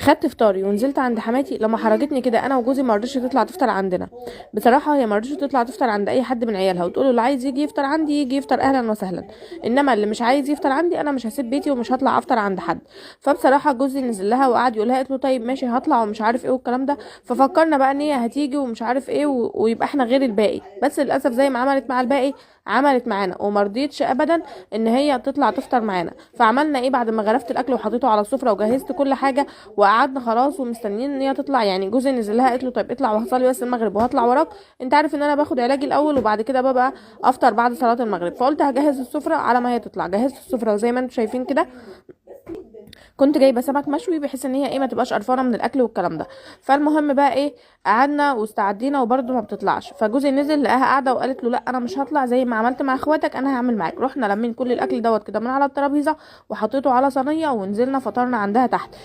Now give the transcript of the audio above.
خدت فطاري ونزلت عند حماتي. لما حرجتني كده انا وجوزي ما رضتش تطلع تفطر عندنا. بصراحه هي ما رضتش تطلع تفطر عند اي حد من عيالها، وتقول اللي عايز يجي يفطر عندي يجي يفطر اهلا وسهلا، انما اللي مش عايز يفطر عندي انا مش هسيب بيتي ومش هطلع افطر عند حد. فبصراحه جوزي نزل لها وقعد يقول لها، قالت له طيب ماشي هطلع ومش عارف ايه والكلام ده. ففكرنا بقى ان هي هتيجي ومش عارف ايه ويبقى احنا غير الباقي، بس للاسف زي ما عملت مع الباقي عملت معانا، وما رضيتش ابدا ان هي تطلع تفطر معانا. فعملنا ايه بعد ما غرفت الاكل وحطيته على السفره وجهزت كل حاجه وقعدنا خلاص ومستنيين ان هي تطلع، يعني جوزي نزل لها قالت له طيب اطلع وهصلي بس المغرب وهطلع وراك، انت عارف ان انا باخد علاجي الاول وبعد كده ببقى افطر بعد صلاه المغرب. فقلت هجهز السفره على ما هي تطلع. جهزت السفره وزي ما انتم شايفين كده كنت جايبه سمك مشوي بحيث ان هي ايه ما تبقاش قرفانه من الاكل والكلام ده. فالمهم بقى ايه، قعدنا واستعدينا وبرده ما بتطلعش. فجوزي نزل لقاها قاعده وقالت له لا انا مش هطلع، زي ما عملت مع اخواتك انا هعمل معاك. رحنا لمين كل الاكل دوت كده من على الترابيزه وحطيته على صينيه ونزلنا فطرنا عندها تحت.